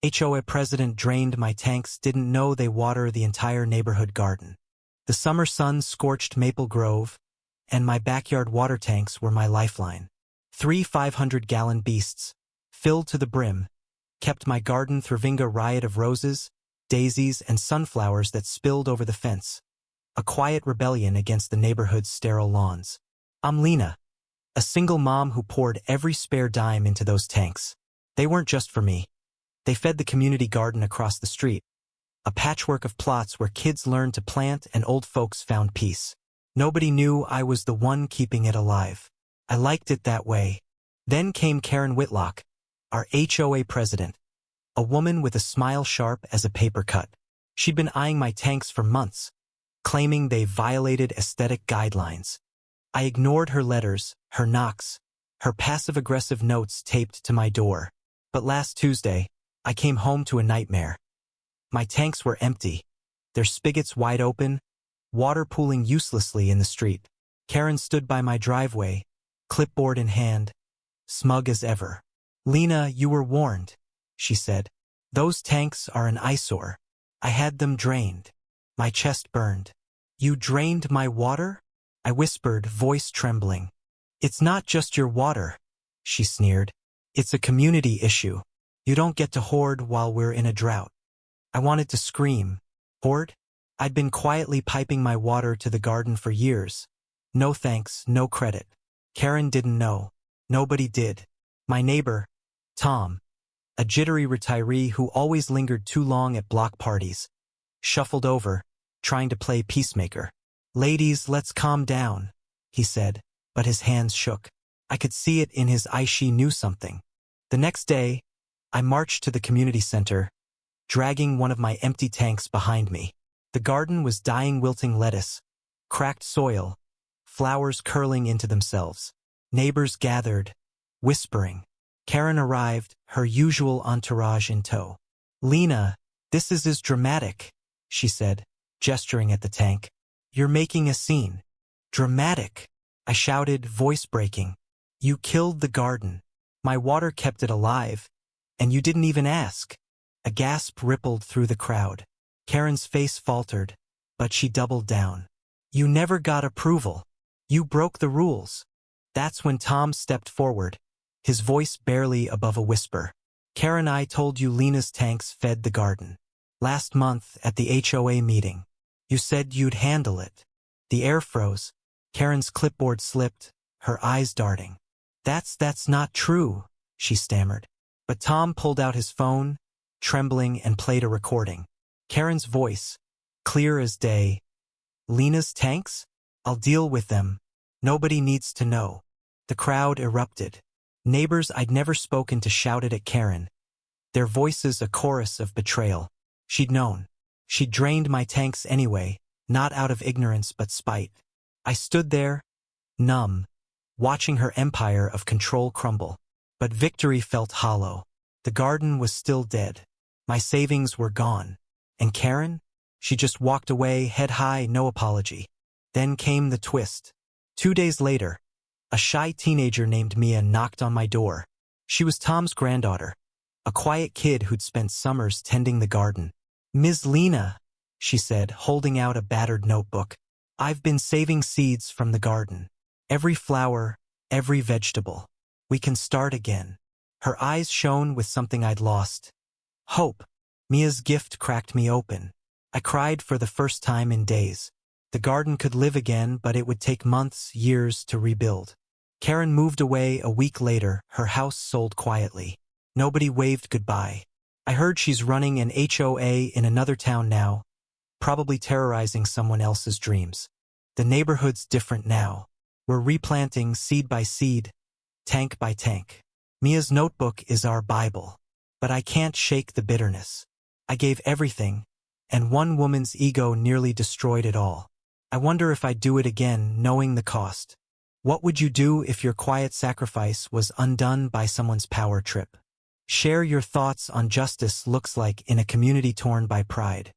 HOA president drained my tanks, didn't know they water the entire neighborhood garden. The summer sun scorched Maple Grove, and my backyard water tanks were my lifeline. 3 500-gallon beasts, filled to the brim, kept my garden thriving, a riot of roses, daisies, and sunflowers that spilled over the fence. A quiet rebellion against the neighborhood's sterile lawns. I'm Lena, a single mom who poured every spare dime into those tanks. They weren't just for me. They fed the community garden across the street, a patchwork of plots where kids learned to plant and old folks found peace. Nobody knew I was the one keeping it alive. I liked it that way. Then came Karen Whitlock, our HOA president, a woman with a smile sharp as a paper cut. She'd been eyeing my tanks for months, claiming they violated aesthetic guidelines. I ignored her letters, her knocks, her passive-aggressive notes taped to my door. But last Tuesday, I came home to a nightmare. My tanks were empty, their spigots wide open, water pooling uselessly in the street. Karen stood by my driveway, clipboard in hand, smug as ever. Lena, you were warned, she said. Those tanks are an eyesore. I had them drained. My chest burned. You drained my water? I whispered, voice trembling. It's not just your water, she sneered. It's a community issue. You don't get to hoard while we're in a drought. I wanted to scream. Hoard? I'd been quietly piping my water to the garden for years. No thanks, no credit. Karen didn't know. Nobody did. My neighbor, Tom, a jittery retiree who always lingered too long at block parties, shuffled over, trying to play peacemaker. Ladies, let's calm down, he said, but his hands shook. I could see it in his eyes. She knew something. The next day, I marched to the community center, dragging one of my empty tanks behind me. The garden was dying, wilting lettuce, cracked soil, flowers curling into themselves. Neighbors gathered, whispering. Karen arrived, her usual entourage in tow. Lena, this is dramatic, she said, gesturing at the tank. You're making a scene. Dramatic, I shouted, voice breaking. You killed the garden. My water kept it alive, and you didn't even ask. A gasp rippled through the crowd. Karen's face faltered, but she doubled down. You never got approval. You broke the rules. That's when Tom stepped forward, his voice barely above a whisper. Karen, I told you Lena's tanks fed the garden. Last month at the HOA meeting. You said you'd handle it. The air froze. Karen's clipboard slipped, her eyes darting. That's not true, she stammered. But Tom pulled out his phone, trembling, and played a recording. Karen's voice, clear as day. Lena's tanks? I'll deal with them. Nobody needs to know. The crowd erupted. Neighbors I'd never spoken to shouted at Karen, their voices a chorus of betrayal. She'd known. She'd drained my tanks anyway, not out of ignorance but spite. I stood there, numb, watching her empire of control crumble. But victory felt hollow. The garden was still dead. My savings were gone. And Karen? She just walked away, head high, no apology. Then came the twist. 2 days later, a shy teenager named Mia knocked on my door. She was Tom's granddaughter, a quiet kid who'd spent summers tending the garden. Ms. Lena, she said, holding out a battered notebook. I've been saving seeds from the garden. Every flower, every vegetable. We can start again. Her eyes shone with something I'd lost. Hope. Mia's gift cracked me open. I cried for the first time in days. The garden could live again, but it would take months, years to rebuild. Karen moved away a week later, her house sold quietly. Nobody waved goodbye. I heard she's running an HOA in another town now, probably terrorizing someone else's dreams. The neighborhood's different now. We're replanting seed by seed, tank by tank. Mia's notebook is our Bible. But I can't shake the bitterness. I gave everything, and one woman's ego nearly destroyed it all. I wonder if I'd do it again, knowing the cost. What would you do if your quiet sacrifice was undone by someone's power trip? Share your thoughts on justice looks like in a community torn by pride.